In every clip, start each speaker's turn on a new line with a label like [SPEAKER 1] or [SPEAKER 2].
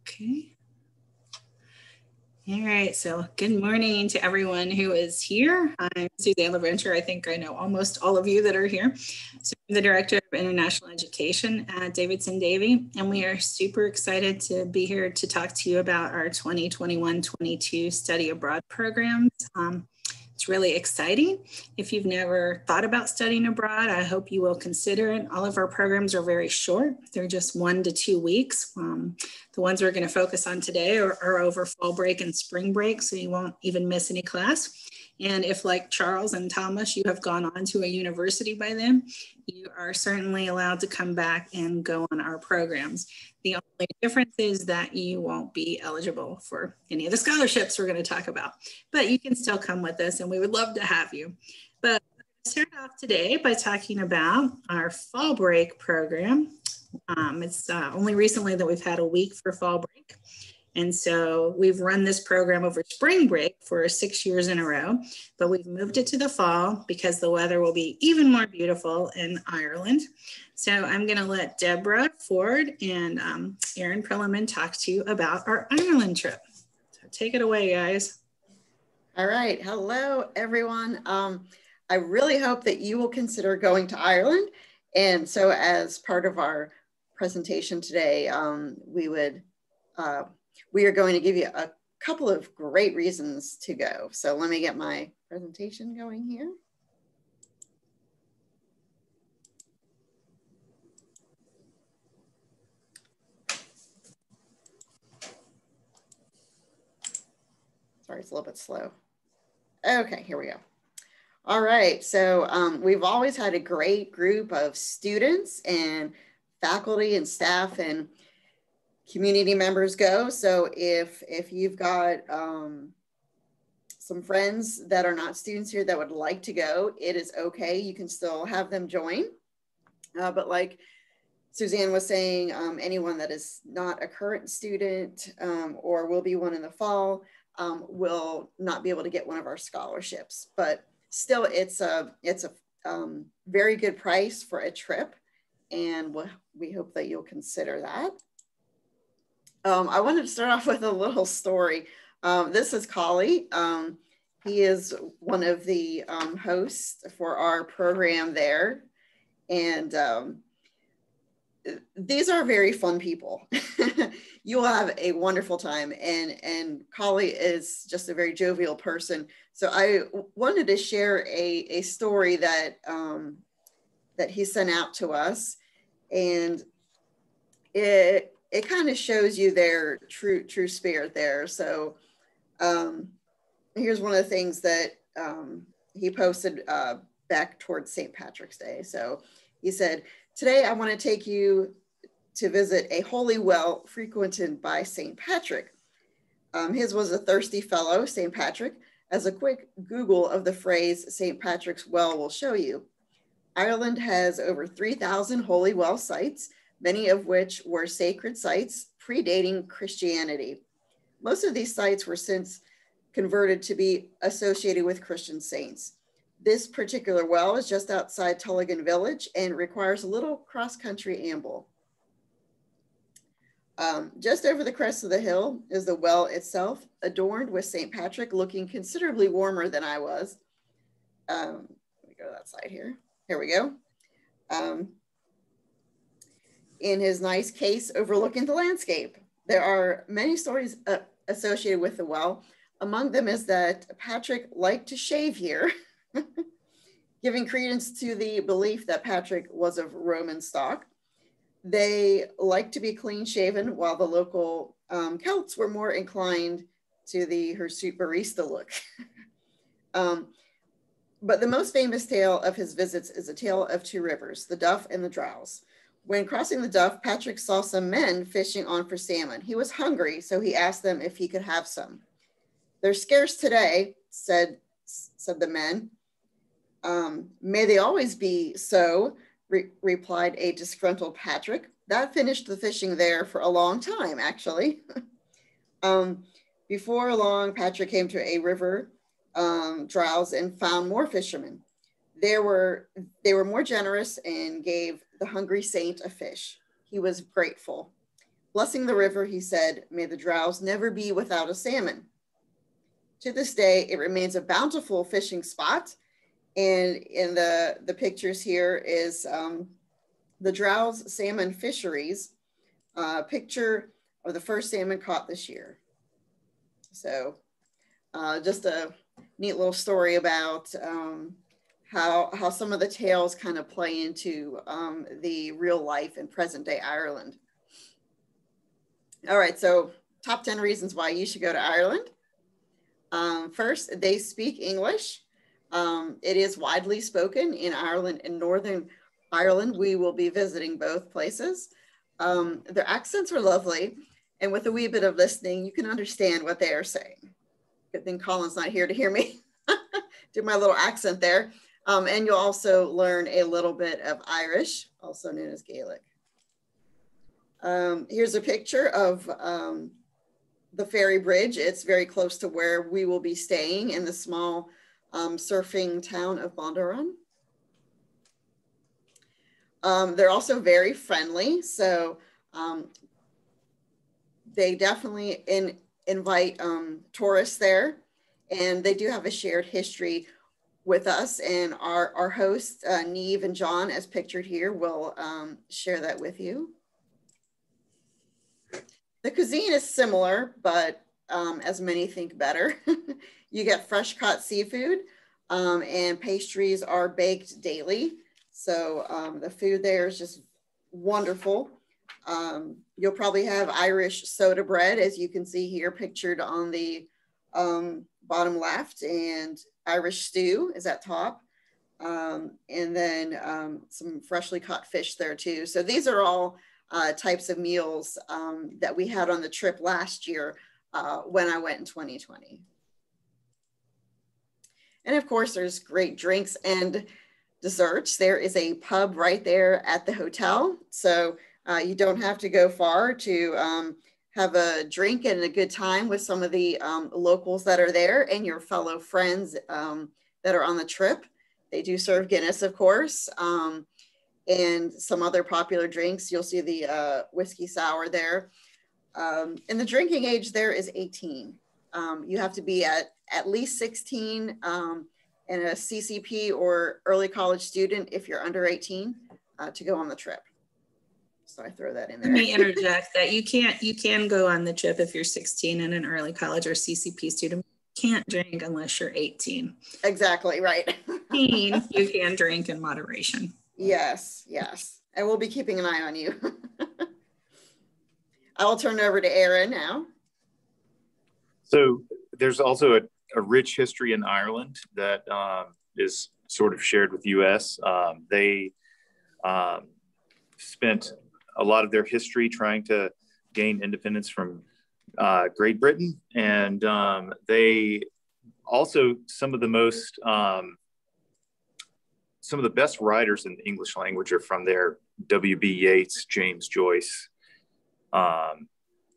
[SPEAKER 1] Okay. All right, so good morning to everyone who is here. I'm Suzanne LaVenture. I think I know almost all of you that are here. So I'm the Director of International Education at Davidson-Davie, and we are super excited to be here to talk to you about our 2021-22 study abroad programs. It's really exciting. If you've never thought about studying abroad, I hope you will consider it. All of our programs are very short. They're just 1 to 2 weeks. The ones we're going to focus on today are over fall break and spring break, so you won't even miss any class. And if, like Charles and Thomas, you have gone on to a university by then, you are certainly allowed to come back and go on our programs. The only difference is that you won't be eligible for any of the scholarships we're going to talk about, but you can still come with us and we would love to have you. But I'll start off today by talking about our fall break program. It's only recently that we've had a week for fall break. And so we've run this program over spring break for 6 years in a row, but we've moved it to the fall because the weather will be even more beautiful in Ireland. So I'm going to let Deborah Ford and Erin Perlman talk to you about our Ireland trip. So take it away, guys.
[SPEAKER 2] All right. Hello, everyone. I really hope that you will consider going to Ireland. And so as part of our presentation today, we are going to give you a couple of great reasons to go. So let me get my presentation going here. Sorry, it's a little bit slow. Okay, here we go. All right, so we've always had a great group of students and faculty and staff and community members go. So if you've got some friends that are not students here that would like to go, it is okay. You can still have them join. But like Suzanne was saying, anyone that is not a current student or will be one in the fall will not be able to get one of our scholarships. But still, it's a very good price for a trip, and we hope that you'll consider that. I wanted to start off with a little story. This is Collie. He is one of the hosts for our program there. And these are very fun people. You will have a wonderful time. And Collie is just a very jovial person. So I wanted to share a story that, that he sent out to us. And it kind of shows you their true spirit there. So here's one of the things that he posted back towards St. Patrick's Day. So he said, "Today I want to take you to visit a holy well frequented by St. Patrick." His was a thirsty fellow, St. Patrick, as a quick Google of the phrase St. Patrick's Well will show you. Ireland has over 3,000 holy well sites, many of which were sacred sites predating Christianity. Most of these sites were since converted to be associated with Christian saints. This particular well is just outside Tulligan Village and requires a little cross-country amble. Just over the crest of the hill is the well itself, adorned with St. Patrick looking considerably warmer than I was. Let me go to that side here. Here we go. In his nice case overlooking the landscape. There are many stories associated with the well. Among them is that Patrick liked to shave here, giving credence to the belief that Patrick was of Roman stock. They liked to be clean shaven, while the local Celts were more inclined to the hirsute barista look. But the most famous tale of his visits is a tale of two rivers, the Duff and the Drowse. When crossing the Duff, Patrick saw some men fishing on for salmon. He was hungry, so he asked them if he could have some. "They're scarce today," said the men. "May they always be so," replied a disgruntled Patrick. "That finished the fishing there for a long time, actually." Before long, Patrick came to a river, Drowse, and found more fishermen. They were more generous and gave the hungry saint a fish. He was grateful. Blessing the river, he said, "May the Drows never be without a salmon." To this day, it remains a bountiful fishing spot. And in the pictures here is the Drows salmon fisheries, picture of the first salmon caught this year. So just a neat little story about how some of the tales kind of play into the real life in present day Ireland. All right, so top 10 reasons why you should go to Ireland. First, they speak English. It is widely spoken in Ireland and Northern Ireland. We will be visiting both places. Their accents are lovely. And with a wee bit of listening, you can understand what they are saying. Good thing Colin's not here to hear me do my little accent there. And you'll also learn a little bit of Irish, also known as Gaelic. Here's a picture of the ferry bridge. It's very close to where we will be staying in the small surfing town of Bondarun. They're also very friendly. So they definitely invite tourists there. And they do have a shared history with us. And our hosts, Neve and John, as pictured here, will share that with you. The cuisine is similar, but as many think better. You get fresh caught seafood and pastries are baked daily. So the food there is just wonderful. You'll probably have Irish soda bread, as you can see here pictured on the bottom left, and Irish stew is at top. And then some freshly caught fish there too. So these are all types of meals that we had on the trip last year when I went in 2020. And of course, there's great drinks and desserts. There is a pub right there at the hotel. So you don't have to go far to have a drink and a good time with some of the locals that are there and your fellow friends that are on the trip. They do serve Guinness, of course. And some other popular drinks. You'll see the whiskey sour there. And the drinking age there is 18. You have to be at least 16 and a CCP or early college student if you're under 18 to go on the trip. So I throw that in there.
[SPEAKER 1] Let me interject that you can go on the trip if you're 16 and an early college or CCP student. You can't drink unless you're 18.
[SPEAKER 2] Exactly, right.
[SPEAKER 1] 18, you can drink in moderation.
[SPEAKER 2] Yes, yes. I will be keeping an eye on you. I will turn it over to Aaron now.
[SPEAKER 3] So there's also a rich history in Ireland that is sort of shared with the U.S. They spent a lot of their history trying to gain independence from Great Britain. And they also, some of the best writers in the English language are from there: W.B. Yeats, James Joyce.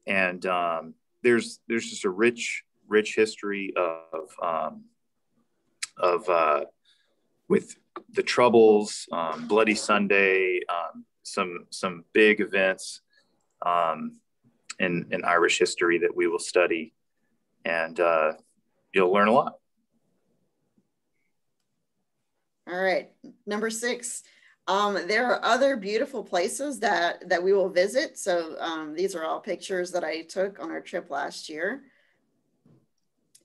[SPEAKER 3] There's just a rich history with the Troubles, Bloody Sunday, some big events in Irish history that we will study, and you'll learn a lot.
[SPEAKER 2] All right, number 6. There are other beautiful places that we will visit. So these are all pictures that I took on our trip last year.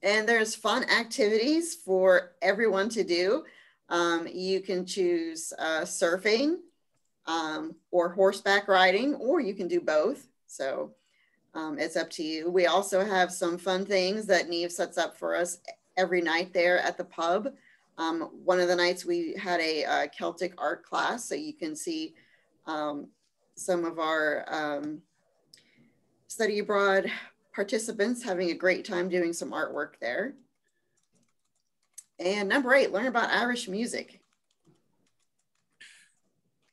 [SPEAKER 2] And there's fun activities for everyone to do. You can choose surfing or horseback riding, or you can do both. So it's up to you. We also have some fun things that Neve sets up for us every night there at the pub. One of the nights we had a Celtic art class, so you can see some of our study abroad participants having a great time doing some artwork there. And number 8, learn about Irish music.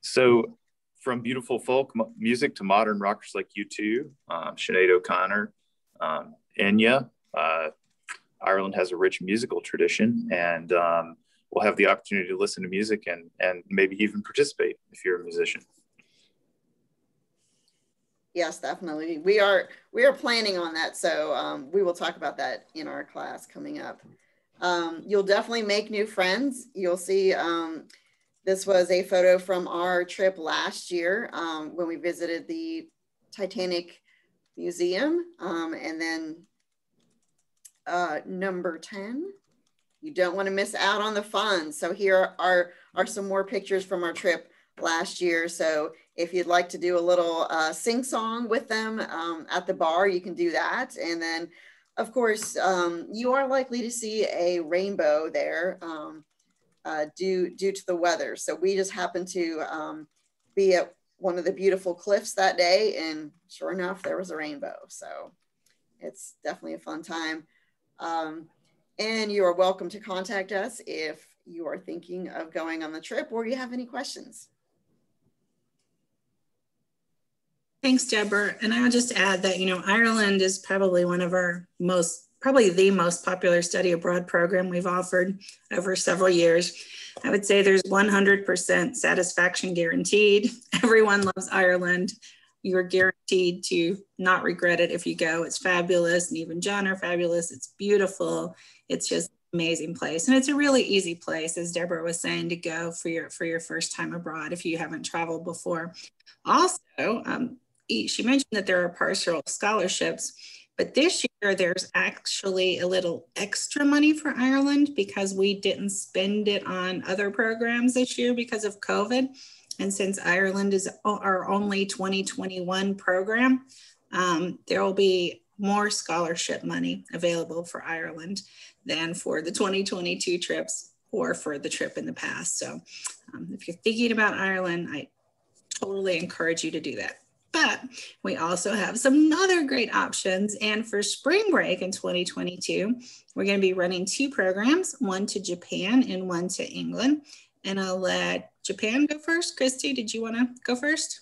[SPEAKER 3] So from beautiful folk music to modern rockers like U2, Sinead O'Connor, Enya, Ireland has a rich musical tradition, and we'll have the opportunity to listen to music and maybe even participate if you're a musician.
[SPEAKER 2] Yes, definitely. We are planning on that. So we will talk about that in our class coming up. You'll definitely make new friends. You'll see this was a photo from our trip last year when we visited the Titanic Museum. And then number 10, you don't want to miss out on the fun. So here are some more pictures from our trip last year. So if you'd like to do a little sing song with them at the bar, you can do that. And then of course, you are likely to see a rainbow there due to the weather. So we just happened to be at one of the beautiful cliffs that day, and sure enough, there was a rainbow. So it's definitely a fun time. And you are welcome to contact us if you are thinking of going on the trip or you have any questions.
[SPEAKER 1] Thanks, Deborah. And I'll just add that, Ireland is probably one of our probably the most popular study abroad program we've offered over several years. I would say there's 100% satisfaction guaranteed. Everyone loves Ireland. You're guaranteed to not regret it if you go. It's fabulous. And even John are fabulous. It's beautiful. It's just an amazing place. And it's a really easy place, as Deborah was saying, to go for your first time abroad if you haven't traveled before. Also, she mentioned that there are partial scholarships, but this year there's actually a little extra money for Ireland because we didn't spend it on other programs this year because of COVID. And since Ireland is our only 2021 program, there will be more scholarship money available for Ireland than for the 2022 trips or for the trip in the past. So if you're thinking about Ireland, I totally encourage you to do that. But we also have some other great options. And for spring break in 2022, we're going to be running 2 programs, one to Japan and one to England. And I'll let Japan go first. Christy, did you want to go first?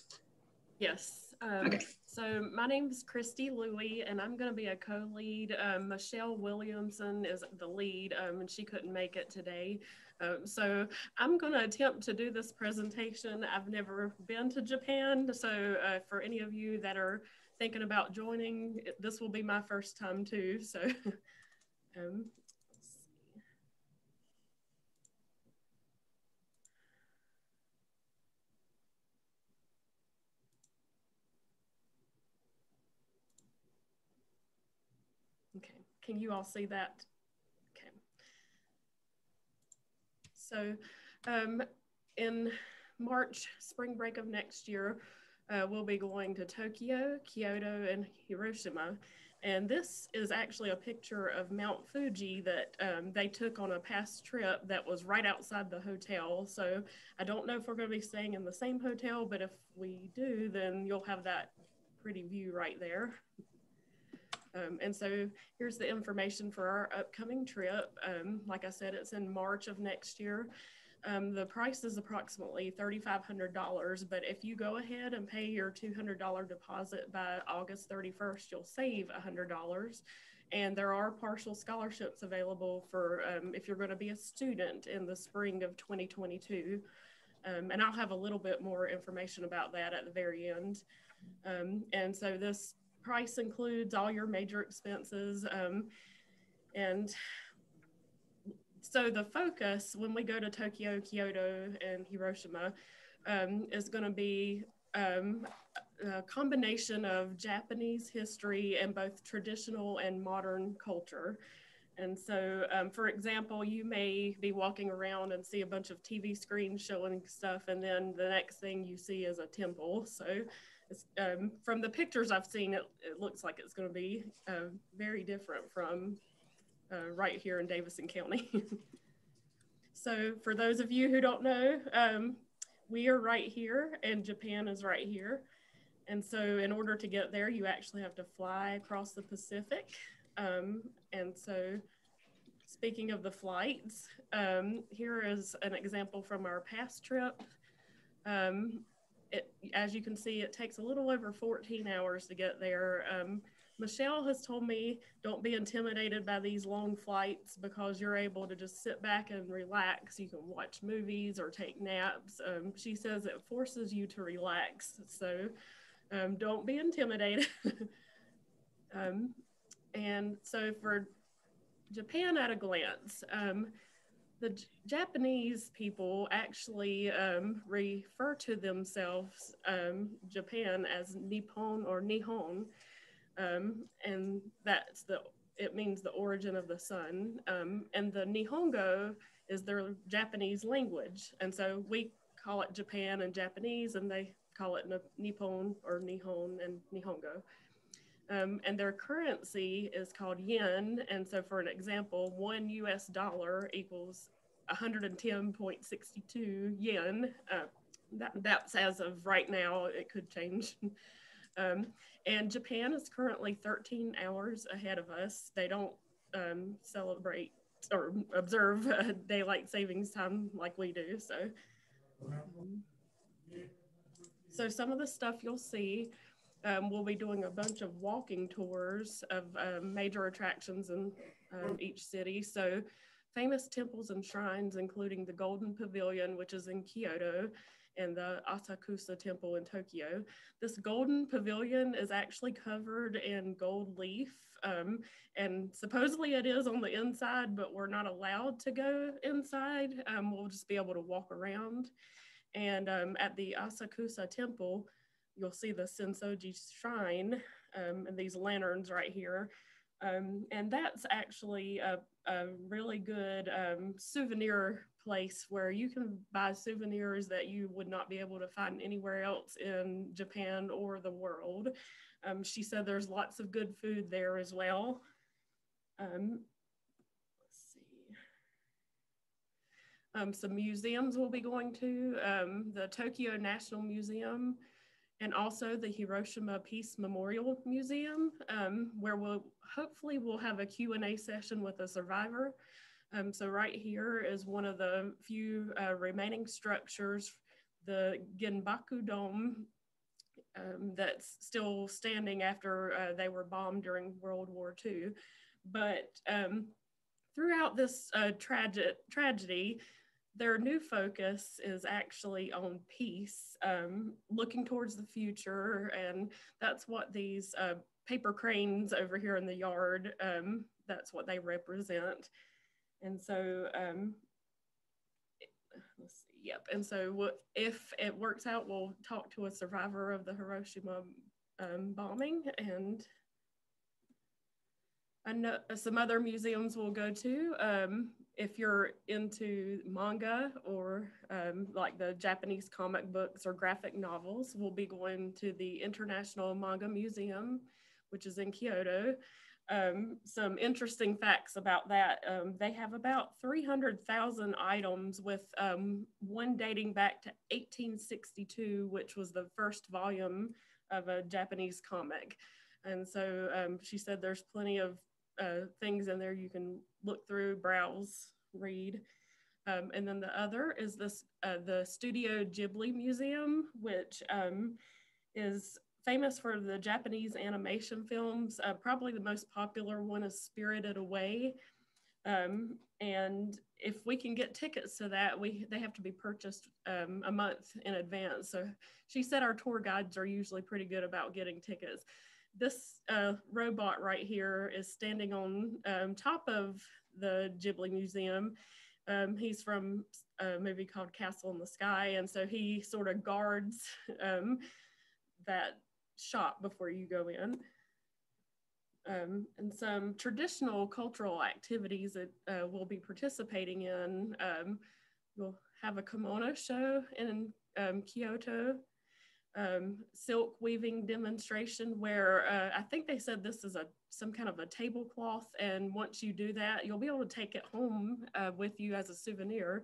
[SPEAKER 4] Yes.
[SPEAKER 1] Okay.
[SPEAKER 4] So my name is Christy Louie, and I'm going to be a co-lead. Michelle Williamson is the lead, and she couldn't make it today. So I'm going to attempt to do this presentation. I've never been to Japan, so for any of you that are thinking about joining, this will be my first time too. So okay, can you all see that? Okay. So in March, spring break of next year, we'll be going to Tokyo, Kyoto, and Hiroshima. And this is actually a picture of Mount Fuji that they took on a past trip that was right outside the hotel. So I don't know if we're going to be staying in the same hotel, but if we do, then you'll have that pretty view right there. And so here's the information for our upcoming trip. Like I said, it's in March of next year. The price is approximately $3,500, but if you go ahead and pay your $200 deposit by August 31st, you'll save $100. And there are partial scholarships available for if you're going to be a student in the spring of 2022. And I'll have a little bit more information about that at the very end. And so this price includes all your major expenses. And so the focus when we go to Tokyo, Kyoto, and Hiroshima is going to be a combination of Japanese history and both traditional and modern culture. And so, for example, you may be walking around and see a bunch of TV screens showing stuff, and then the next thing you see is a temple. So it's, from the pictures I've seen, it looks like it's going to be very different from right here in Davidson County. So for those of you who don't know, we are right here and Japan is right here. And so in order to get there, you actually have to fly across the Pacific. And so speaking of the flights, here is an example from our past trip. As you can see, it takes a little over 14 hours to get there. Michelle has told me don't be intimidated by these long flights because you're able to just sit back and relax. You can watch movies or take naps. She says it forces you to relax. So Don't be intimidated. And so for Japan at a glance, the Japanese people actually refer to themselves, Japan, as Nippon or Nihon, and it means the origin of the sun. And the Nihongo is their Japanese language, and so we call it Japan in Japanese, and they call it Nippon or Nihon and Nihongo. And their currency is called yen. And so, for an example, $1 equals 110.62 yen. That's as of right now. It could change. And Japan is currently 13 hours ahead of us. They don't celebrate or observe daylight savings time like we do. So some of the stuff you'll see, we'll be doing a bunch of walking tours of major attractions in each city. So famous temples and shrines, including the Golden Pavilion, which is in Kyoto, and the Asakusa Temple in Tokyo. This Golden Pavilion is actually covered in gold leaf, and supposedly it is on the inside, but we're not allowed to go inside. We'll just be able to walk around. And at the Asakusa Temple, you'll see the Sensoji Shrine and these lanterns right here. And that's actually a really good souvenir place where you can buy souvenirs that you would not be able to find anywhere else in Japan or the world. She said there's lots of good food there as well. Let's see. Some museums we'll be going to, the Tokyo National Museum, and also the Hiroshima Peace Memorial Museum, where we'll have a Q&A session with a survivor. So right here is one of the few remaining structures, the Genbaku Dome, that's still standing after they were bombed during World War II. But throughout this tragedy, their new focus is actually on peace, looking towards the future. And that's what these paper cranes over here in the yard, that's what they represent. And so, let's see, yep. And so if it works out, we'll talk to a survivor of the Hiroshima bombing. And I know some other museums we'll go to. If you're into manga or like the Japanese comic books or graphic novels, we'll be going to the International Manga Museum, which is in Kyoto. Some interesting facts about that. They have about 300,000 items, with one dating back to 1862, which was the first volume of a Japanese comic. And so she said there's plenty of things in there you can look through, browse, read. And then the other is the Studio Ghibli Museum, which is famous for the Japanese animation films. Probably the most popular one is Spirited Away. And if we can get tickets to that, they have to be purchased a month in advance. So she said our tour guides are usually pretty good about getting tickets. This robot right here is standing on top of the Ghibli Museum. He's from a movie called Castle in the Sky, and so he sort of guards that shop before you go in. And some traditional cultural activities that we'll be participating in. We'll have a kimono show in Kyoto. Silk weaving demonstration where I think they said this is some kind of a tablecloth, and once you do that, you'll be able to take it home with you as a souvenir.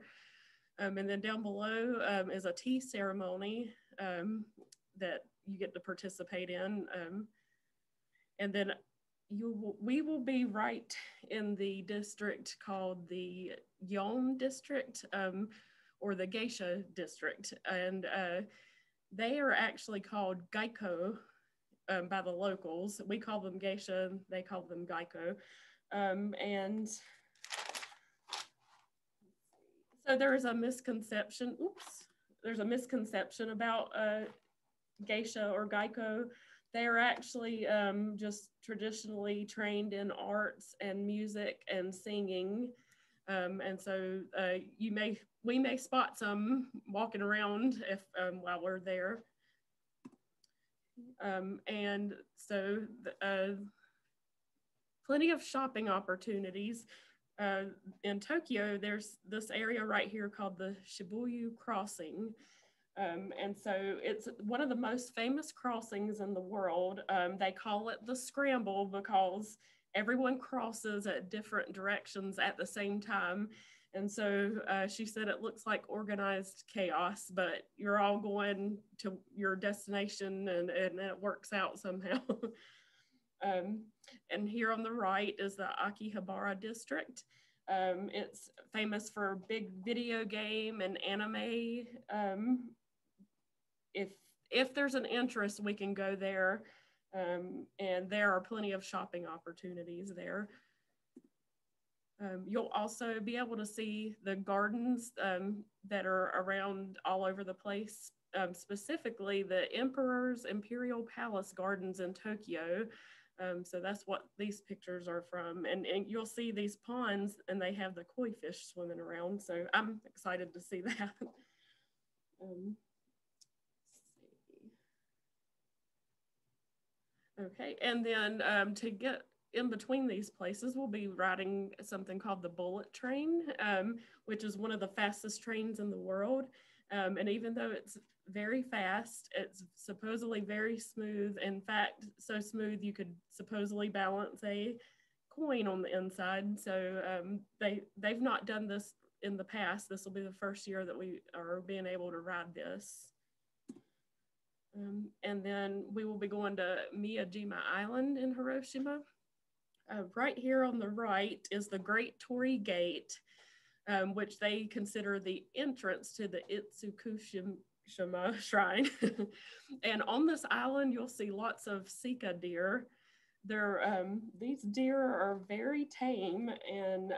[SPEAKER 4] And then down below is a tea ceremony that you get to participate in. And then we will be right in the district called the Yon district, or the Geisha district. And they are actually called Gaiko by the locals. We call them Geisha, they call them Gaiko. And so there's a misconception, there's a misconception about geisha or geiko. They're actually just traditionally trained in arts and music and singing. And so we may spot some walking around if while we're there. And so plenty of shopping opportunities. In Tokyo, there's this area right here called the Shibuya Crossing. And so it's one of the most famous crossings in the world. They call it the Scramble because everyone crosses at different directions at the same time. And so she said it looks like organized chaos, but you're all going to your destination and it works out somehow. And here on the right is the Akihabara district. It's famous for big video game and anime. If there's an interest, we can go there. And there are plenty of shopping opportunities there. You'll also be able to see the gardens that are around all over the place, specifically the Emperor's Imperial Palace Gardens in Tokyo. So that's what these pictures are from. And you'll see these ponds and they have the koi fish swimming around. So I'm excited to see that. Okay, and then to get in between these places, we'll be riding something called the bullet train, which is one of the fastest trains in the world. And even though it's very fast, it's supposedly very smooth. In fact, so smooth you could supposedly balance a coin on the inside. So they've not done this in the past. This will be the first year that we are being able to ride this. And then we will be going to Miyajima Island in Hiroshima. Right here on the right is the Great Torii Gate, which they consider the entrance to the Itsukushima Shrine. And on this island, you'll see lots of Sika deer. These deer are very tame, and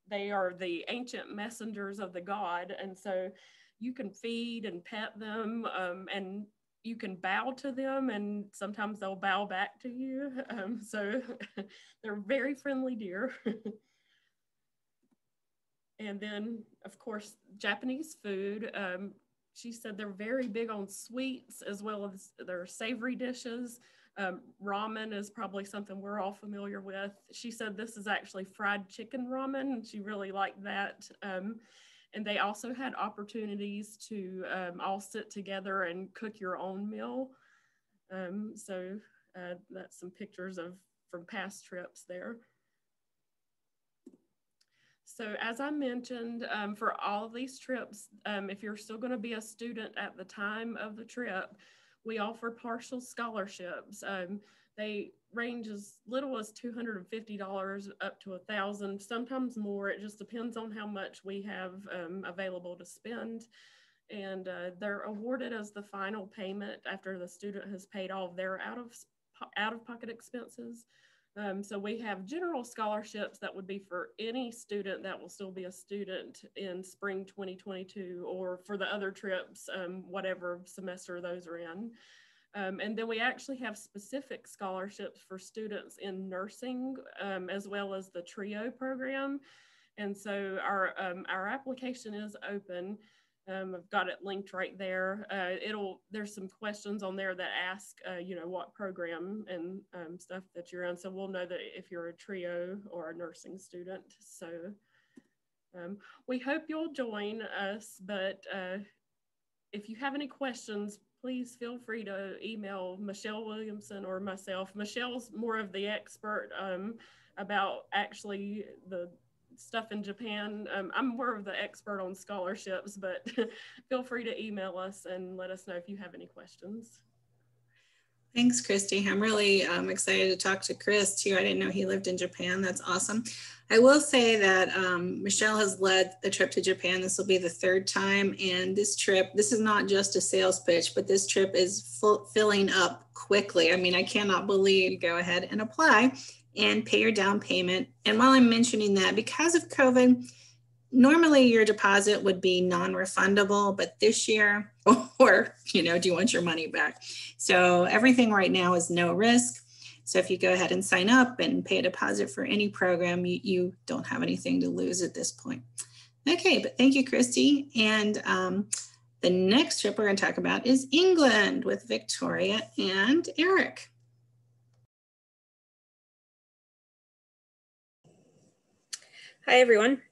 [SPEAKER 4] they are the ancient messengers of the god. And so you can feed and pet them, and you can bow to them, and sometimes they'll bow back to you. So they're very friendly deer. And then, of course, Japanese food. She said they're very big on sweets as well as their savory dishes. Ramen is probably something we're all familiar with. She said this is actually fried chicken ramen, and she really liked that. And they also had opportunities to all sit together and cook your own meal. So that's some pictures from past trips there. So as I mentioned, for all of these trips, if you're still going to be a student at the time of the trip, we offer partial scholarships. They range as little as $250 up to $1,000, sometimes more. It just depends on how much we have available to spend. And they're awarded as the final payment after the student has paid all of their out-of-pocket expenses. So we have general scholarships that would be for any student that will still be a student in spring 2022, or for the other trips, whatever semester those are in. And then we actually have specific scholarships for students in nursing, as well as the TRIO program. And so our application is open. I've got it linked right there. There's some questions on there that ask, what program and stuff that you're in. So we'll know that if you're a TRIO or a nursing student. So we hope you'll join us, but if you have any questions, please feel free to email Michelle Williamson or myself. Michelle's more of the expert about actually the stuff in Japan. I'm more of the expert on scholarships, but feel free to email us and let us know if you have any questions.
[SPEAKER 1] Thanks, Christy. I'm really excited to talk to Chris too. I didn't know he lived in Japan. That's awesome. I will say that Michelle has led the trip to Japan. This will be the third time. And this is not just a sales pitch, but this trip is filling up quickly. I mean, I cannot believe you go ahead and apply and pay your down payment. And while I'm mentioning that, because of COVID, normally your deposit would be non-refundable, but this year or, do you want your money back? So everything right now is no risk. So if you go ahead and sign up and pay a deposit for any program, you don't have anything to lose at this point. Okay, but thank you, Christy. And the next trip we're going to talk about is England with Victoria and Eric.
[SPEAKER 5] Hi, everyone.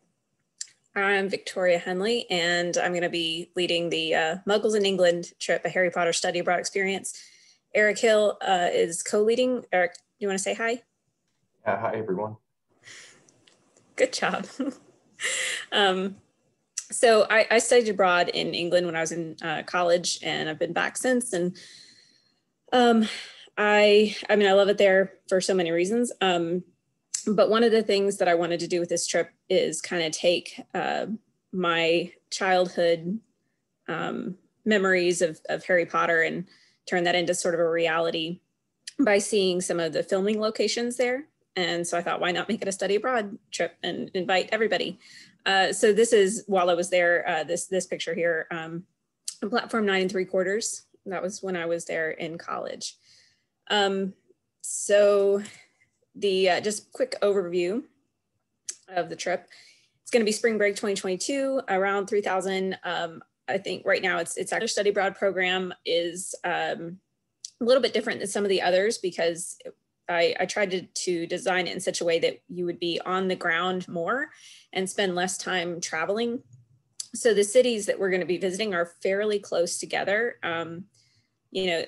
[SPEAKER 5] I'm Victoria Henley, and I'm going to be leading the Muggles in England trip, a Harry Potter study abroad experience. Eric Hill is co-leading. Eric, do you want to say hi?
[SPEAKER 6] Hi, everyone.
[SPEAKER 5] Good job. So I studied abroad in England when I was in college, and I've been back since. And I love it there for so many reasons. But one of the things that I wanted to do with this trip is kind of take my childhood memories of Harry Potter and turn that into sort of a reality by seeing some of the filming locations there. And so I thought, why not make it a study abroad trip and invite everybody? So this is, while I was there, this picture here, on platform 9 3/4. That was when I was there in college. So the just quick overview of the trip. It's going to be spring break 2022, around 3,000. I think right now it's actually study abroad program is a little bit different than some of the others because I tried to design it in such a way that you would be on the ground more and spend less time traveling. So the cities that we're going to be visiting are fairly close together.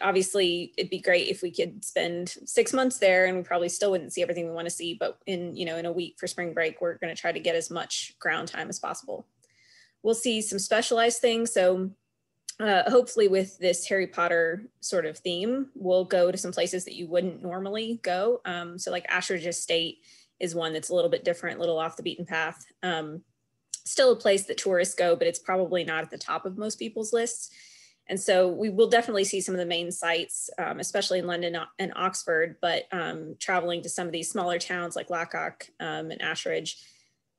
[SPEAKER 5] Obviously it'd be great if we could spend 6 months there and we probably still wouldn't see everything we want to see, but in a week for spring break, we're going to try to get as much ground time as possible. We'll see some specialized things. So hopefully with this Harry Potter sort of theme, we'll go to some places that you wouldn't normally go. So like Ashridge Estate is one that's a little bit different, a little off the beaten path. Still a place that tourists go, but it's probably not at the top of most people's lists. And so we will definitely see some of the main sites, especially in London and Oxford, but traveling to some of these smaller towns like Lacock and Ashridge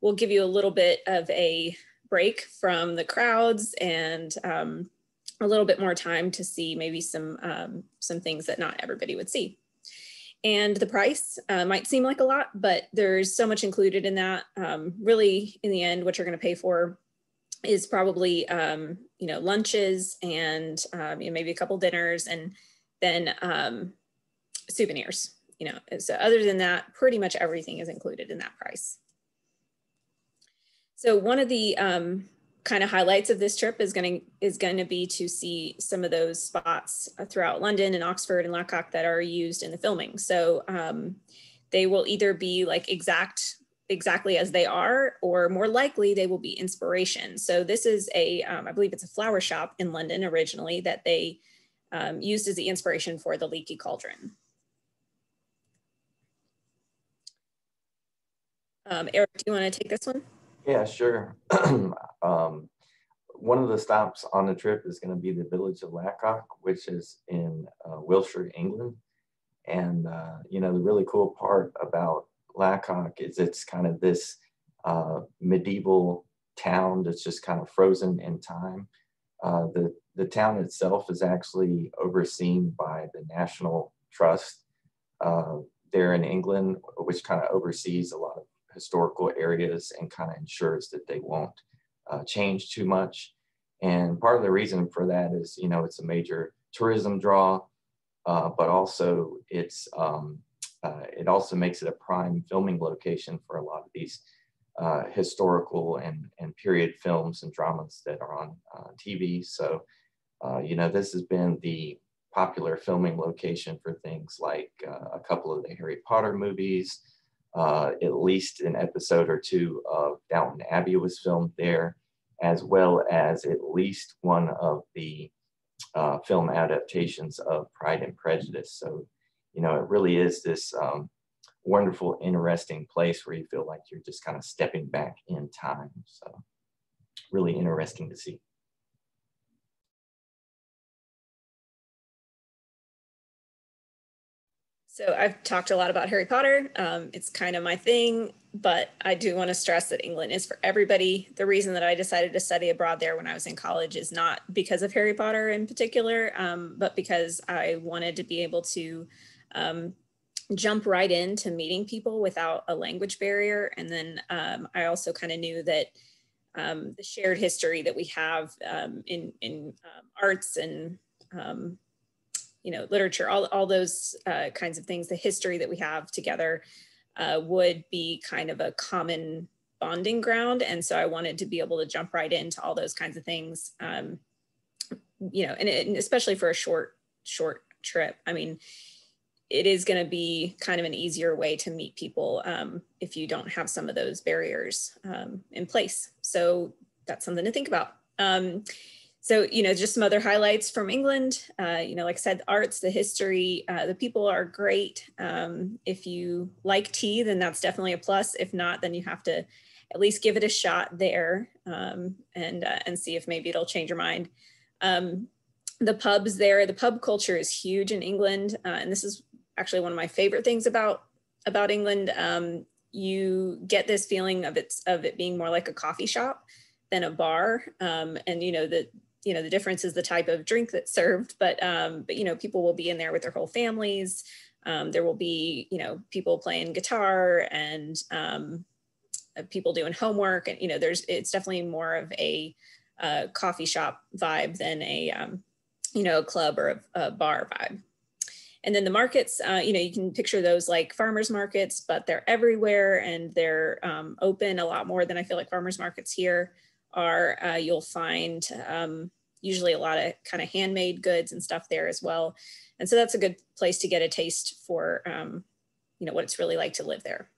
[SPEAKER 5] will give you a little bit of a break from the crowds and a little bit more time to see maybe some things that not everybody would see. And the price might seem like a lot, but there's so much included in that. Really, in the end, what you're going to pay for is probably lunches and maybe a couple dinners and then souvenirs. So other than that, pretty much everything is included in that price. So one of the kind of highlights of this trip is going to be to see some of those spots throughout London and Oxford and Lacock that are used in the filming. So they will either be like exactly as they are, or more likely they will be inspiration. So this is I believe it's a flower shop in London originally that they used as the inspiration for the Leaky Cauldron. Eric, do you want to take this one?
[SPEAKER 6] Yeah, sure. One of the stops on the trip is going to be the village of Lacock, which is in Wiltshire, England. And, the really cool part about Lacock is it's kind of this medieval town that's just kind of frozen in time. The town itself is actually overseen by the National Trust there in England, which kind of oversees a lot of historical areas and kind of ensures that they won't change too much. And part of the reason for that is, it's a major tourism draw, but also it also makes it a prime filming location for a lot of these historical and period films and dramas that are on TV. So, this has been the popular filming location for things like a couple of the Harry Potter movies, at least an episode or two of Downton Abbey was filmed there, as well as at least one of the film adaptations of Pride and Prejudice. So, it really is this wonderful, interesting place where you feel like you're just kind of stepping back in time. So really interesting to see.
[SPEAKER 5] So I've talked a lot about Harry Potter. It's kind of my thing, but I do want to stress that England is for everybody. The reason that I decided to study abroad there when I was in college is not because of Harry Potter in particular, but because I wanted to be able to jump right into meeting people without a language barrier. And then I also kind of knew that the shared history that we have in arts and literature, all those kinds of things, the history that we have together would be kind of a common bonding ground. And so I wanted to be able to jump right into all those kinds of things, and especially for a short trip. I mean, it is going to be kind of an easier way to meet people if you don't have some of those barriers in place. So that's something to think about. So, just some other highlights from England. Like I said, the arts, the history, the people are great. If you like tea, then that's definitely a plus. If not, then you have to at least give it a shot there and see if maybe it'll change your mind. The pubs there, the pub culture is huge in England. And this is actually one of my favorite things about England. You get this feeling of it being more like a coffee shop than a bar. And the difference is the type of drink that's served, but people will be in there with their whole families. There will be, people playing guitar and people doing homework, and it's definitely more of a coffee shop vibe than a club or a bar vibe. And then the markets, you can picture those like farmers markets, but they're everywhere and they're open a lot more than I feel like farmers markets here are. You'll find usually a lot of kind of handmade goods and stuff there as well. And so that's a good place to get a taste for, what it's really like to live there.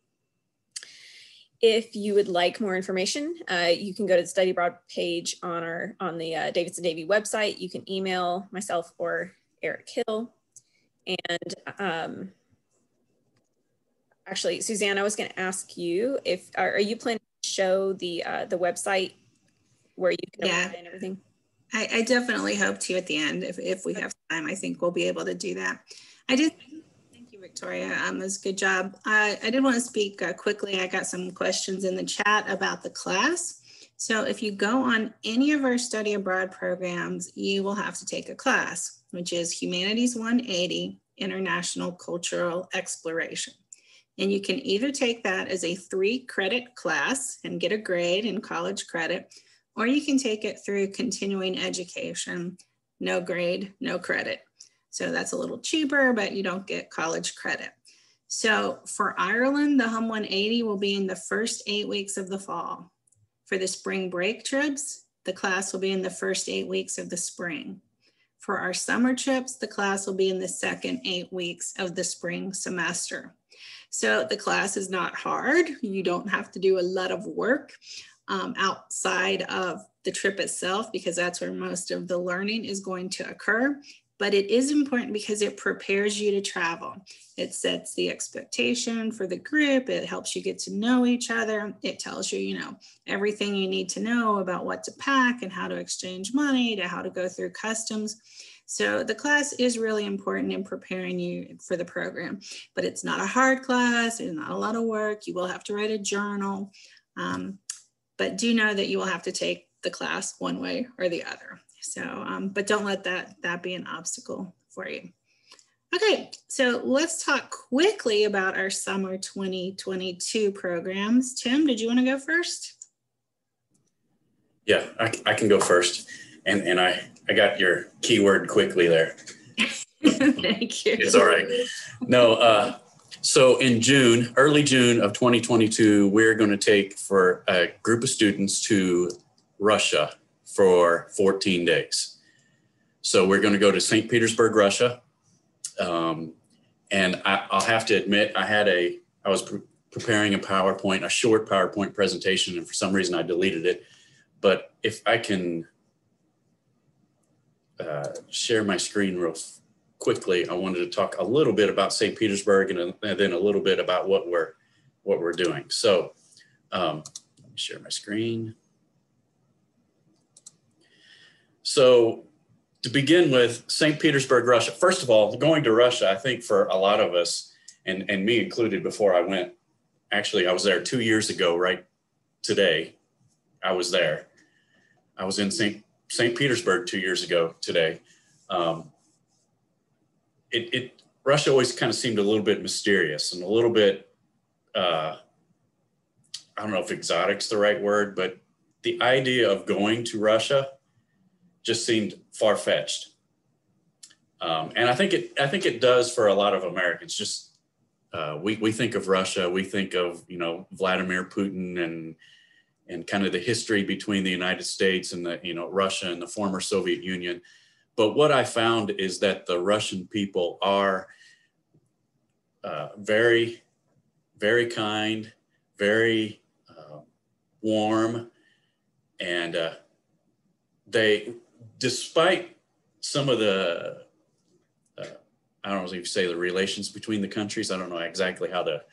[SPEAKER 5] If you would like more information, you can go to the study abroad page on the Davidson-Davie website. You can email myself or Eric Hill. And actually, Suzanne, I was going to ask you are you planning to show the website where you can apply and everything?
[SPEAKER 1] I definitely hope to at the end. If we have time, I think we'll be able to do that. Thank you, Victoria. It was a good job. I did want to speak quickly. I got some questions in the chat about the class. So if you go on any of our study abroad programs, you will have to take a class, which is Humanities 180, International Cultural Exploration. And you can either take that as a 3-credit class and get a grade in college credit, or you can take it through continuing education, no grade, no credit. So that's a little cheaper, but you don't get college credit. So for Ireland, the Hum 180 will be in the first 8 weeks of the fall. For the spring break trips, the class will be in the first 8 weeks of the spring. For our summer trips, the class will be in the second 8 weeks of the spring semester. So the class is not hard. You don't have to do a lot of work outside of the trip itself, because that's where most of the learning is going to occur. But it is important because it prepares you to travel. It sets the expectation for the group. It helps you get to know each other. It tells you, everything you need to know about what to pack and how to exchange money, to how to go through customs. So the class is really important in preparing you for the program, but it's not a hard class. It's not a lot of work. You will have to write a journal, but do know that you will have to take the class one way or the other. So, but don't let that be an obstacle for you. Okay, so let's talk quickly about our summer 2022 programs. Tim, did you want to go first?
[SPEAKER 7] Yeah, I can go first. And I got your keyword quickly there.
[SPEAKER 1] Thank you.
[SPEAKER 7] It's all right. No, so in early June of 2022, we're going to take for a group of students to Russia for 14 days. So we're going to go to St. Petersburg, Russia. And I'll have to admit, I was preparing a short PowerPoint presentation, and for some reason I deleted it. But if I can share my screen real quickly, I wanted to talk a little bit about St. Petersburg and then a little bit about what we're doing. So let me share my screen. So to begin with, St. Petersburg, Russia. First of all, going to Russia, I think for a lot of us, and me included before I went, actually, I was there 2 years ago, right today. I was there. I was in St. Petersburg 2 years ago today. Russia always kind of seemed a little bit mysterious and a little bit, I don't know if exotic's the right word, but the idea of going to Russia just seemed far-fetched. And I think it does for a lot of Americans. Just we think of Russia, we think of, you know, Vladimir Putin and kind of the history between the United States and the, you know, Russia and the former Soviet Union. But what I found is that the Russian people are very, very kind, very warm, and they, despite some of the, I don't know if you say the relations between the countries, I don't know exactly how the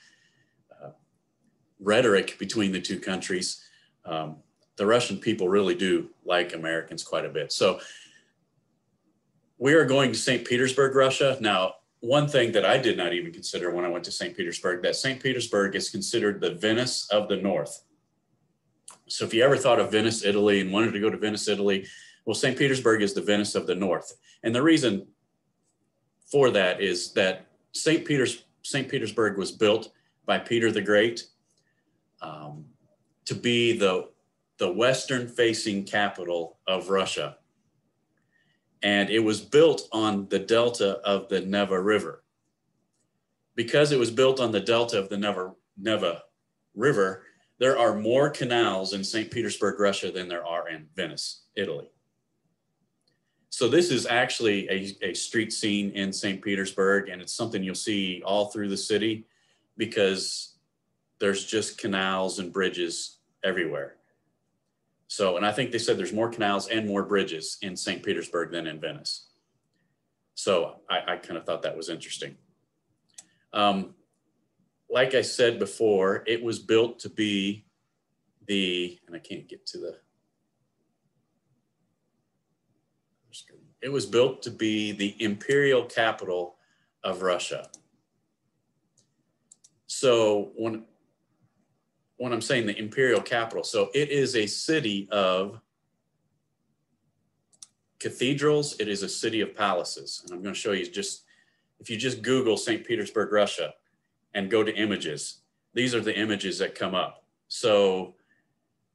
[SPEAKER 7] rhetoric between the two countries, the Russian people really do like Americans quite a bit. So we are going to St. Petersburg, Russia. Now, one thing that I did not even consider when I went to St. Petersburg, that St. Petersburg is considered the Venice of the North. So if you ever thought of Venice, Italy, and wanted to go to Venice, Italy, well, St. Petersburg is the Venice of the North. And the reason for that is that St. Petersburg was built by Peter the Great to be the western-facing capital of Russia. And it was built on the delta of the Neva River. Because it was built on the delta of the Neva River, there are more canals in St. Petersburg, Russia than there are in Venice, Italy. So this is actually a street scene in St. Petersburg, and it's something you'll see all through the city because there's just canals and bridges everywhere. So, and I think they said there's more canals and more bridges in St. Petersburg than in Venice. So I kind of thought that was interesting. Like I said before, it was built to be and I can't get to it was built to be the imperial capital of Russia. So when I'm saying the imperial capital, so it is a city of cathedrals, it is a city of palaces. And I'm going to show you just, if you just Google St. Petersburg, Russia, and go to images, these are the images that come up. So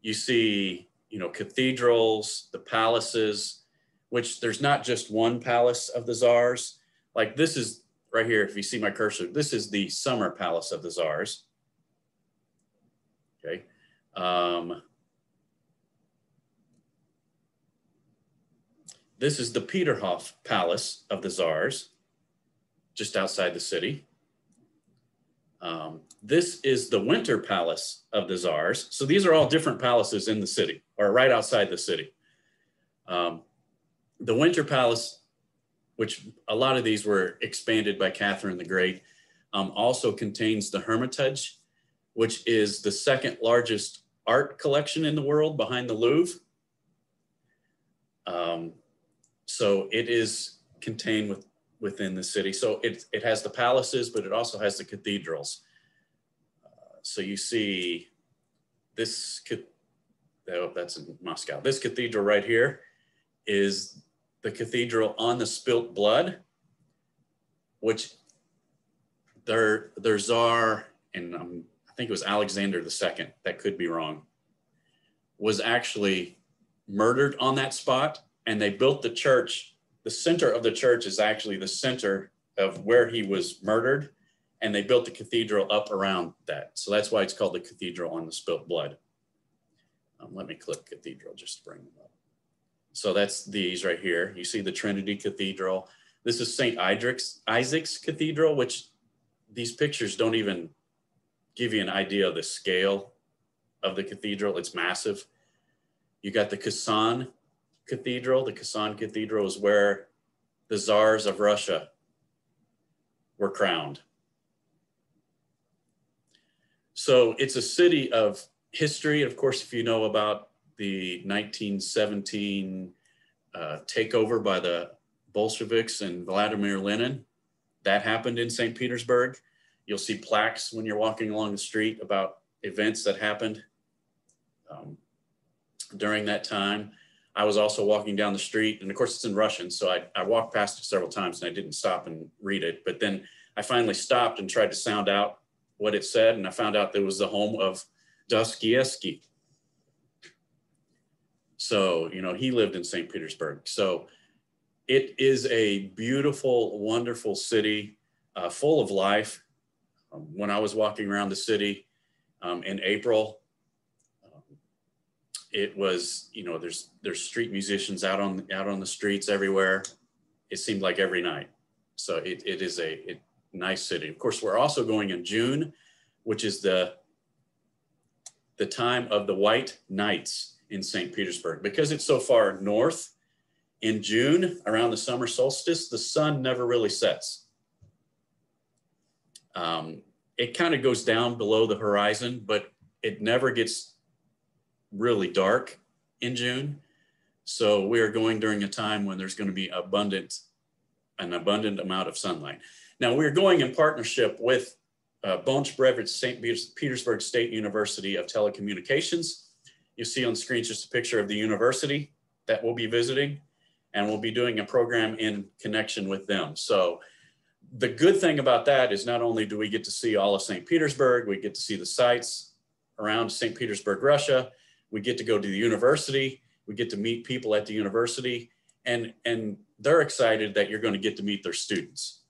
[SPEAKER 7] you see, you know, cathedrals, the palaces, which there's not just one palace of the czars. Like this is right here, if you see my cursor, this is the summer palace of the czars. Okay. This is the Peterhof Palace of the Czars, just outside the city. This is the Winter Palace of the Czars. So these are all different palaces in the city, or right outside the city. The Winter Palace, which a lot of these were expanded by Catherine the Great, also contains the Hermitage, which is the second largest art collection in the world behind the Louvre. So it is contained within the city. So it has the palaces, but it also has the cathedrals. So you see this, that's in Moscow. This cathedral right here is the cathedral on the spilt blood, which their czar, and I think it was Alexander II, that could be wrong, was actually murdered on that spot. And they built the church. The center of the church is actually the center of where he was murdered. And they built the cathedral up around that. So that's why it's called the Cathedral on the Spilt Blood. Let me click cathedral just to bring them up. So that's these right here. You see the Trinity Cathedral. This is St. Isaac's Cathedral, which these pictures don't even give you an idea of the scale of the cathedral. It's massive. You got the Kazan Cathedral. The Kazan Cathedral is where the czars of Russia were crowned. So it's a city of history. Of course, if you know about the 1917 takeover by the Bolsheviks and Vladimir Lenin. That happened in St. Petersburg. You'll see plaques when you're walking along the street about events that happened during that time. I was also walking down the street, and of course it's in Russian, so I walked past it several times and I didn't stop and read it. But then I finally stopped and tried to sound out what it said, and I found out that it was the home of Dostoevsky. So, you know, he lived in St. Petersburg. So it is a beautiful, wonderful city, full of life. When I was walking around the city in April, it was, you know, there's street musicians out on the streets everywhere. It seemed like every night. So it is a nice city. Of course, we're also going in June, which is the time of the White Nights in St. Petersburg. Because it's so far north, in June, around the summer solstice, the sun never really sets. It kind of goes down below the horizon, but it never gets really dark in June. So we are going during a time when there's going to be an abundant amount of sunlight. Now we're going in partnership with Bonch-Brevet St. Petersburg State University of Telecommunications. You see on the screen just a picture of the university that we'll be visiting, and we'll be doing a program in connection with them. So the good thing about that is not only do we get to see all of St. Petersburg, we get to see the sites around St. Petersburg, Russia, we get to go to the university, we get to meet people at the university, and they're excited that you're going to get to meet their students.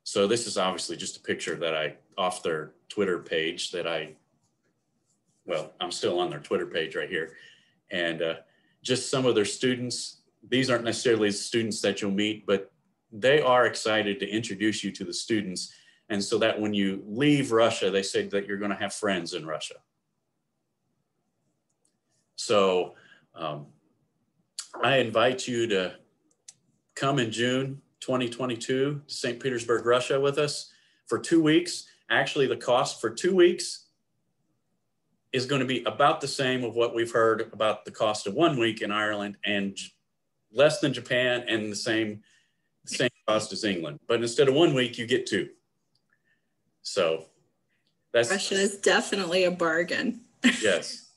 [SPEAKER 7] So this is obviously just a picture that off their Twitter page I'm still on their Twitter page right here. And just some of their students, these aren't necessarily the students that you'll meet, but they are excited to introduce you to the students. And so that when you leave Russia, they say that you're going to have friends in Russia. So I invite you to come in June 2022 to St. Petersburg, Russia with us for 2 weeks. Actually, the cost for 2 weeks is going to be about the same of what we've heard about the cost of 1 week in Ireland, and less than Japan, and the same cost as England. But instead of 1 week, you get 2. So
[SPEAKER 1] Russia is definitely a bargain.
[SPEAKER 7] Yes.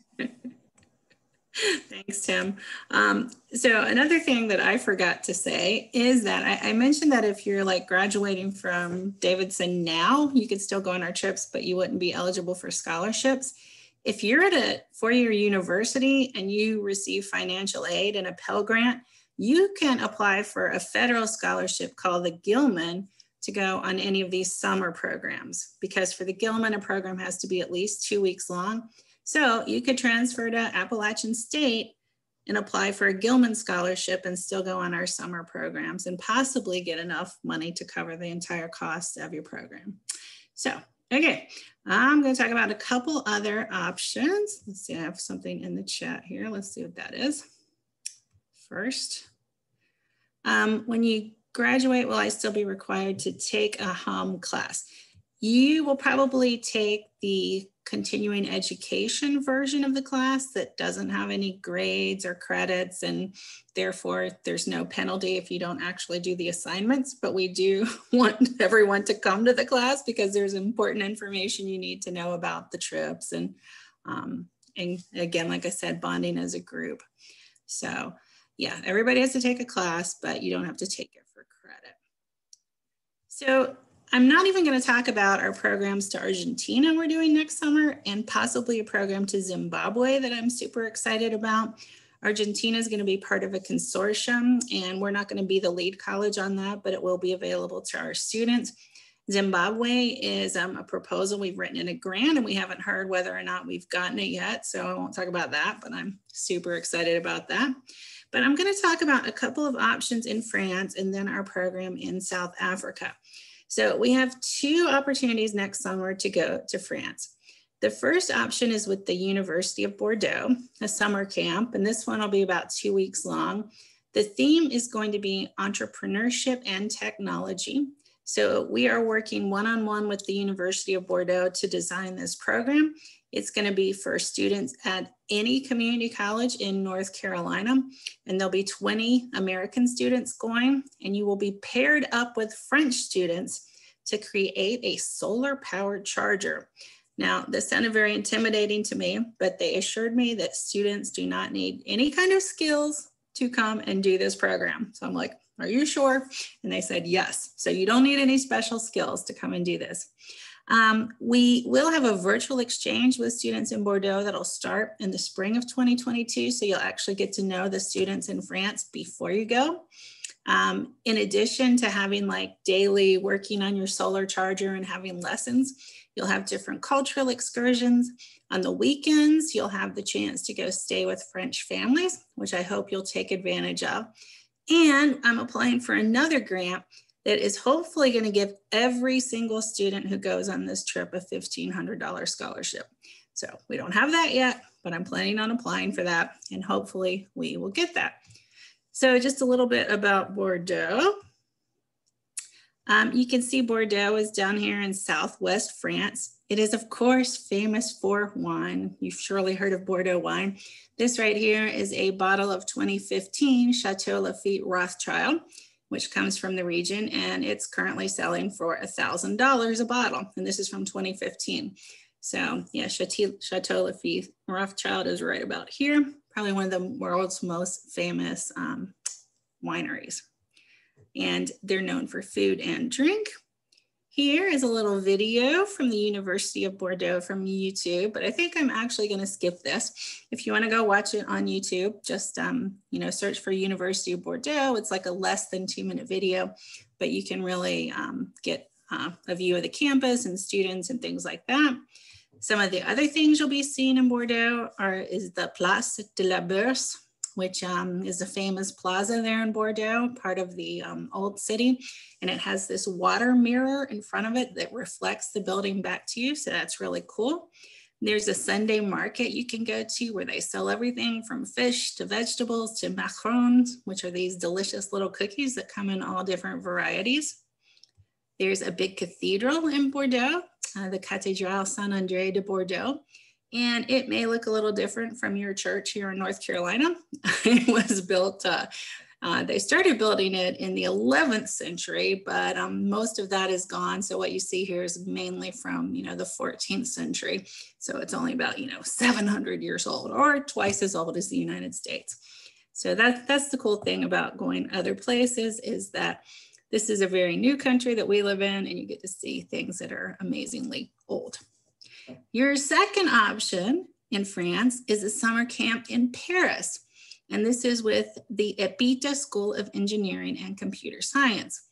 [SPEAKER 1] Thanks, Tim. So another thing that I forgot to say is that I mentioned that if you're like graduating from Davidson now, you could still go on our trips, but you wouldn't be eligible for scholarships. If you're at a four-year university and you receive financial aid and a Pell Grant, you can apply for a federal scholarship called the Gilman to go on any of these summer programs, because for the Gilman, a program has to be at least 2 weeks long. So you could transfer to Appalachian State and apply for a Gilman scholarship and still go on our summer programs and possibly get enough money to cover the entire cost of your program. So, okay, I'm going to talk about a couple other options. Let's see, I have something in the chat here. Let's see what that is. First, when you graduate, will I still be required to take a HUM class? You will probably take the continuing education version of the class that doesn't have any grades or credits, and therefore there's no penalty if you don't actually do the assignments. But we do want everyone to come to the class because there's important information you need to know about the trips, and again, like I said, bonding as a group. So yeah, everybody has to take a class, but you don't have to take it for credit. So I'm not even going to talk about our programs to Argentina we're doing next summer, and possibly a program to Zimbabwe that I'm super excited about. Argentina is going to be part of a consortium, and we're not going to be the lead college on that, but it will be available to our students. Zimbabwe is a proposal we've written in a grant, and we haven't heard whether or not we've gotten it yet, so I won't talk about that, but I'm super excited about that. But I'm going to talk about a couple of options in France and then our program in South Africa. So we have 2 opportunities next summer to go to France. The first option is with the University of Bordeaux, a summer camp, and this one will be about 2 weeks long. The theme is going to be entrepreneurship and technology. So we are working one-on-one with the University of Bordeaux to design this program. It's going to be for students at any community college in North Carolina, and there'll be 20 American students going, and you will be paired up with French students to create a solar-powered charger. Now, this sounded very intimidating to me, but they assured me that students do not need any kind of skills to come and do this program. So I'm like, are you sure? And they said, yes. So you don't need any special skills to come and do this. We will have a virtual exchange with students in Bordeaux that'll start in the spring of 2022. So you'll actually get to know the students in France before you go. In addition to having like daily working on your solar charger and having lessons, you'll have different cultural excursions. On the weekends, you'll have the chance to go stay with French families, which I hope you'll take advantage of. And I'm applying for another grant that is hopefully going to give every single student who goes on this trip a $1,500 scholarship. So we don't have that yet, but I'm planning on applying for that, and hopefully we will get that. So just a little bit about Bordeaux. You can see Bordeaux is down here in southwest France. It is, of course, famous for wine. You've surely heard of Bordeaux wine. This right here is a bottle of 2015 Chateau Lafite Rothschild, which comes from the region, and it's currently selling for $1,000 a bottle. And this is from 2015. So yeah, Chateau Lafite Rothschild is right about here. Probably one of the world's most famous wineries. And they're known for food and drink. Here is a little video from the University of Bordeaux from YouTube, but I think I'm actually going to skip this. If you want to go watch it on YouTube, just search for University of Bordeaux. It's like a less than 2-minute video, but you can really get a view of the campus and students and things like that. Some of the other things you'll be seeing in Bordeaux is the Place de la Bourse, which is a famous plaza there in Bordeaux, part of the old city. And it has this water mirror in front of it that reflects the building back to you. So that's really cool. There's a Sunday market you can go to where they sell everything from fish to vegetables to macarons, which are these delicious little cookies that come in all different varieties. There's a big cathedral in Bordeaux, the Cathédrale Saint-André de Bordeaux. And it may look a little different from your church here in North Carolina. It was built, they started building it in the 11th century, but most of that is gone. So what you see here is mainly from, the 14th century. So it's only about, 700 years old, or twice as old as the United States. So that's the cool thing about going other places, is that this is a very new country that we live in, and you get to see things that are amazingly old. Your second option in France is a summer camp in Paris. And this is with the EPITA School of Engineering and Computer Science.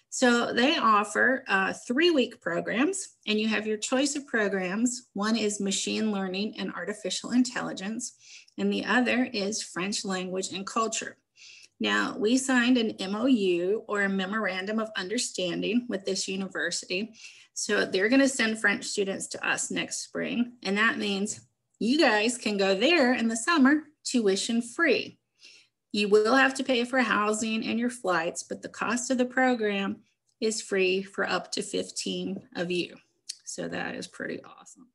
[SPEAKER 1] So they offer 3-week programs, and you have your choice of programs. One is machine learning and artificial intelligence, and the other is French language and culture. Now, we signed an MOU, or a memorandum of understanding, with this university. So they're going to send French students to us next spring. And that means you guys can go there in the summer tuition free. You will have to pay for housing and your flights, but the cost of the program is free for up to 15 of you. So that is pretty awesome.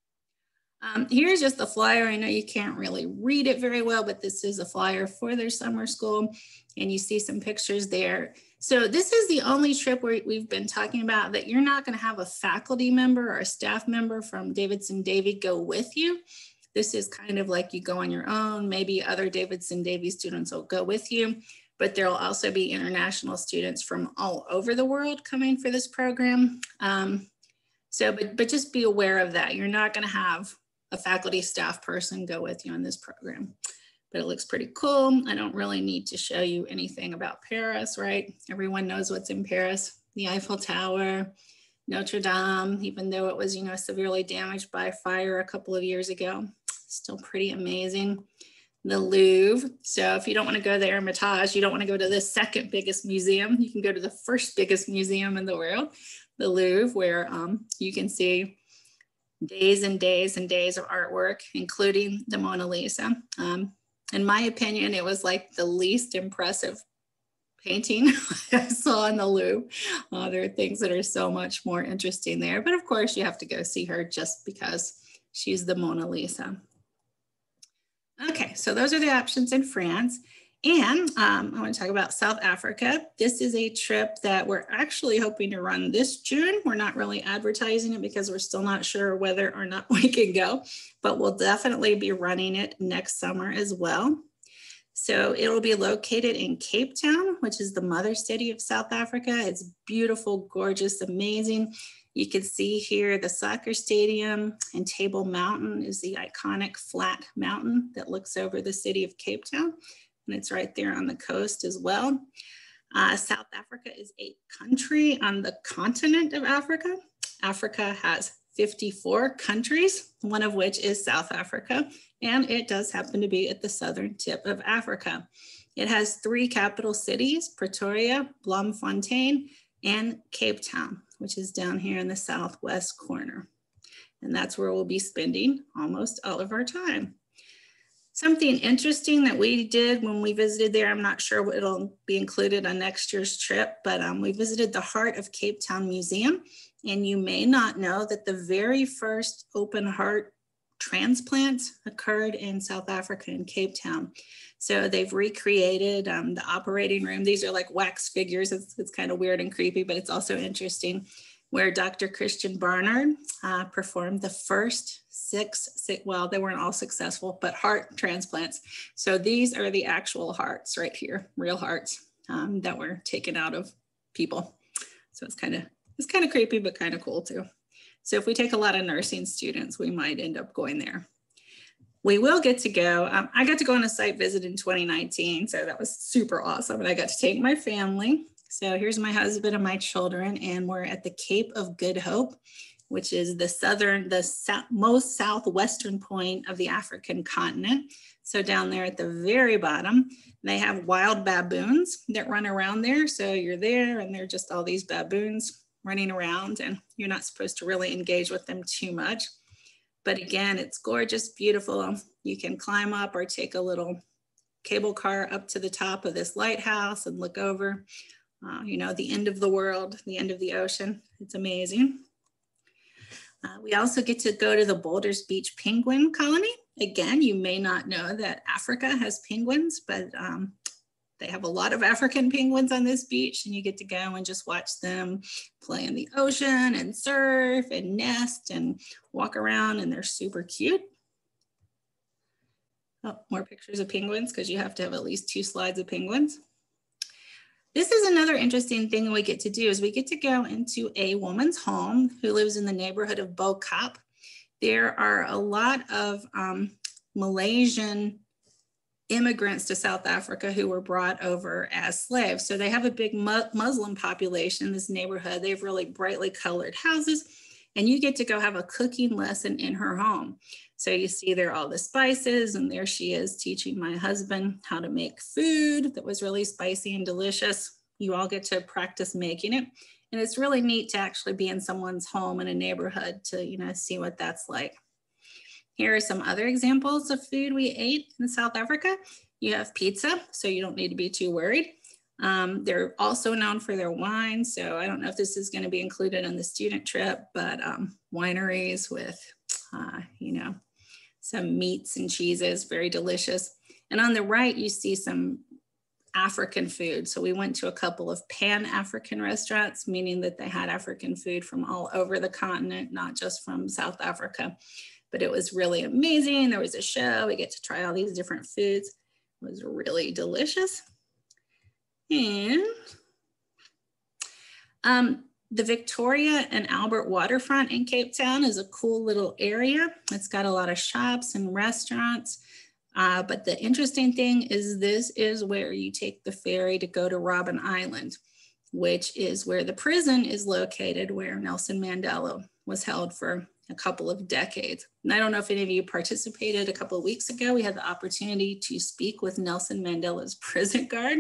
[SPEAKER 1] Here's just the flyer. I know you can't really read it very well, but this is a flyer for their summer school, and you see some pictures there. So this is the only trip where we've been talking about that you're not going to have a faculty member or a staff member from Davidson-Davie go with you. This is kind of like you go on your own. Maybe other Davidson-Davie students will go with you, but there will also be international students from all over the world coming for this program. But just be aware of that. You're not going to have a faculty staff person go with you on this program. But it looks pretty cool. I don't really need to show you anything about Paris, right? Everyone knows what's in Paris. The Eiffel Tower, Notre Dame, even though it was, severely damaged by fire a couple of years ago, still pretty amazing. The Louvre. So if you don't want to go there, Hermitage, you don't want to go to the second biggest museum, you can go to the first biggest museum in the world, the Louvre, where you can see days and days and days of artwork, including the Mona Lisa. In my opinion, it was like the least impressive painting I saw in the Louvre. There are things that are so much more interesting there. But of course, you have to go see her just because She's the Mona Lisa. Okay, so those are the options in France. And I want to talk about South Africa. This is a trip that we're actually hoping to run this June. We're not really advertising it because we're still not sure whether or not we can go, but we'll definitely be running it next summer as well. So it'll be located in Cape Town, which is the mother city of South Africa. It's beautiful, gorgeous, amazing. You can see here the soccer stadium, and Table Mountain is the iconic flat mountain that looks over the city of Cape Town. And it's right there on the coast as well. South Africa is a country on the continent of Africa. Africa has 54 countries, one of which is South Africa, and it does happen to be at the southern tip of Africa. It has 3 capital cities, Pretoria, Bloemfontein, and Cape Town, which is down here in the southwest corner. And that's where we'll be spending almost all of our time. Something interesting that we did when we visited there, I'm not sure it'll be included on next year's trip, but we visited the Heart of Cape Town Museum. And you may not know that the very first open heart transplants occurred in South Africa in Cape Town. So they've recreated the operating room. These are like wax figures. It's kind of weird and creepy, but it's also interesting, where Dr. Christian Barnard performed the first 6, well, they weren't all successful, but heart transplants. So these are the actual hearts right here, real hearts that were taken out of people. So it's kind of creepy, but kind of cool too. So if we take a lot of nursing students, we might end up going there. We will get to go. I got to go on a site visit in 2019, so that was super awesome. And I got to take my family. So here's my husband and my children, and we're at the Cape of Good Hope, which is the most southwestern point of the African continent. So down there at the very bottom, they have wild baboons that run around there. So you're there and they're just all these baboons running around, and you're not supposed to really engage with them too much. But again, it's gorgeous, beautiful. You can climb up or take a little cable car up to the top of this lighthouse and look over, the end of the world, the end of the ocean. It's amazing. We also get to go to the Boulders Beach Penguin Colony. Again, you may not know that Africa has penguins, but they have a lot of African penguins on this beach, and you get to go and just watch them play in the ocean and surf and nest and walk around, and they're super cute. Oh, more pictures of penguins, because you have to have at least 2 slides of penguins. This is another interesting thing we get to do, is we get to go into a woman's home who lives in the neighborhood of Bo Kap. There are a lot of Malaysian immigrants to South Africa who were brought over as slaves. So they have a big Muslim population in this neighborhood. They have really brightly colored houses, and you get to go have a cooking lesson in her home. So you see there all the spices, and there she is teaching my husband how to make food that was really spicy and delicious. You all get to practice making it. And it's really neat to actually be in someone's home in a neighborhood to, see what that's like. Here are some other examples of food we ate in South Africa. You have pizza, so you don't need to be too worried. They're also known for their wine. So I don't know if this is going to be included on the student trip, but wineries with, some meats and cheeses, very delicious. And on the right, you see some African food. So we went to a couple of Pan-African restaurants, meaning that they had African food from all over the continent, not just from South Africa. But it was really amazing. There was a show. We get to try all these different foods. It was really delicious. And the Victoria and Albert waterfront in Cape Town is a cool little area. It's got a lot of shops and restaurants. But the interesting thing is this is where you take the ferry to go to Robben Island, which is where the prison is located, where Nelson Mandela was held for a couple of decades. And I don't know if any of you participated a couple of weeks ago. We had the opportunity to speak with Nelson Mandela's prison guard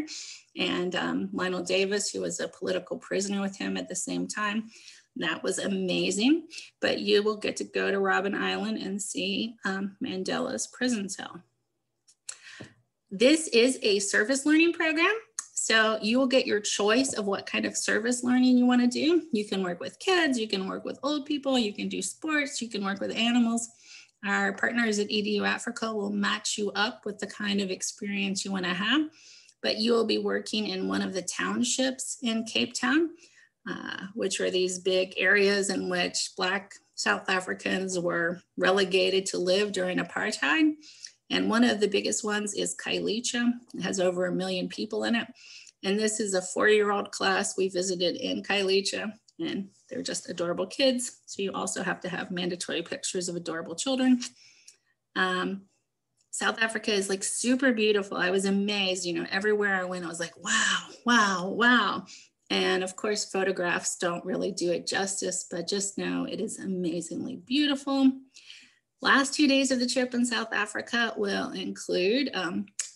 [SPEAKER 1] and Lionel Davis, who was a political prisoner with him at the same time. That was amazing. But you will get to go to Robben Island and see Mandela's prison cell. This is a service learning program. So you will get your choice of what kind of service learning you want to do. You can work with kids, you can work with old people, you can do sports, you can work with animals. Our partners at EDU Africa will match you up with the kind of experience you want to have, but you will be working in one of the townships in Cape Town, which are these big areas in which Black South Africans were relegated to live during apartheid. And one of the biggest ones is Khayelitsha. It has over 1 million people in it. And this is a 4-year-old class we visited in Khayelitsha, and they're just adorable kids. So you also have to have mandatory pictures of adorable children. South Africa is like super beautiful. I was amazed, you know, everywhere I went, I was like, wow, wow, wow. And of course, photographs don't really do it justice, but just know it is amazingly beautiful. Last 2 days of the trip in South Africa will include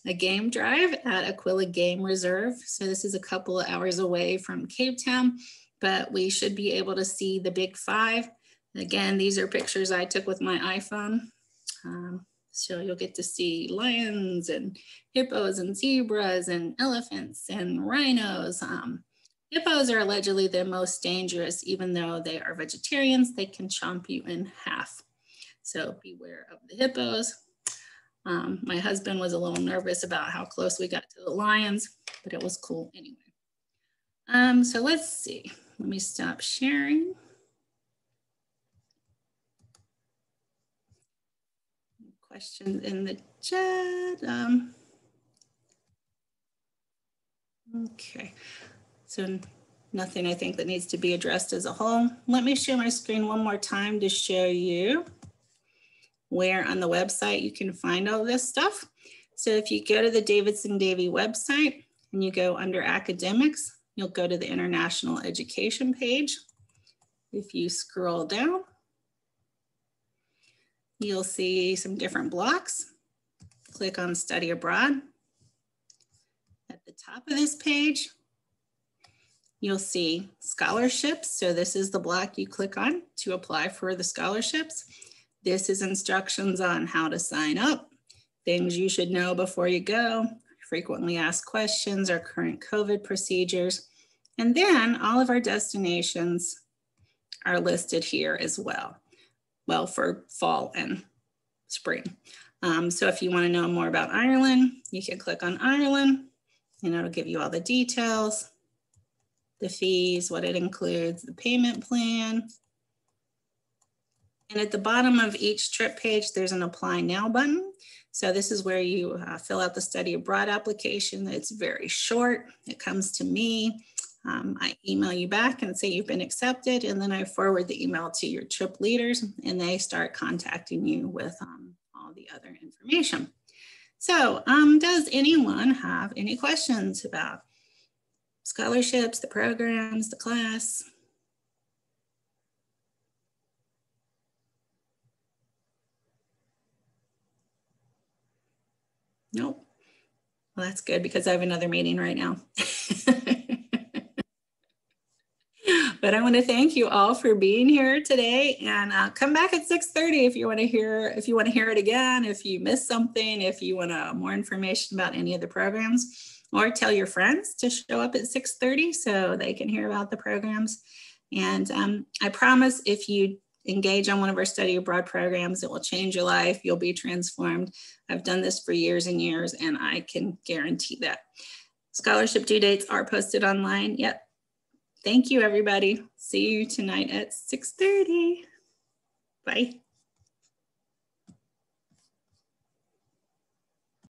[SPEAKER 1] a game drive at Aquila Game Reserve. So this is a couple of hours away from Cape Town, but we should be able to see the Big Five. Again, these are pictures I took with my iPhone. So you'll get to see lions and hippos and zebras and elephants and rhinos. Hippos are allegedly the most dangerous. Even though they are vegetarians, they can chomp you in half. So beware of the hippos. My husband was a little nervous about how close we got to the lions, but it was cool anyway. So let's see. Let me stop sharing. Questions in the chat. Okay, so nothing I think that needs to be addressed as a whole. Let me share my screen one more time to show you where on the website you can find all this stuff. So if you go to the Davidson-Davie website and you go under academics, you'll go to the international education page. If you scroll down, you'll see some different blocks. Click on study abroad. At the top of this page, you'll see scholarships. So this is the block you click on to apply for the scholarships. This is instructions on how to sign up, things you should know before you go, frequently asked questions, our current COVID procedures. And then all of our destinations are listed here as well. Well, for fall and spring. So if you want to know more about Ireland, you can click on Ireland and it'll give you all the details, the fees, what it includes, the payment plan. And at the bottom of each trip page, there's an apply now button. So this is where you fill out the study abroad application. It's very short. It comes to me. I email you back and say you've been accepted, and then I forward the email to your trip leaders and they start contacting you with all the other information. So does anyone have any questions about scholarships, the programs, the class? Nope. Well, that's good because I have another meeting right now. But I want to thank you all for being here today, and come back at 6:30 if you want to hear it again, if you missed something, if you want more information about any of the programs, or tell your friends to show up at 6:30 so they can hear about the programs. And I promise if you engage on one of our study abroad programs, it will change your life. You'll be transformed. I've done this for years and years, and I can guarantee that. Scholarship due dates are posted online. Yep. Thank you, everybody. See you tonight at 6:30. Bye.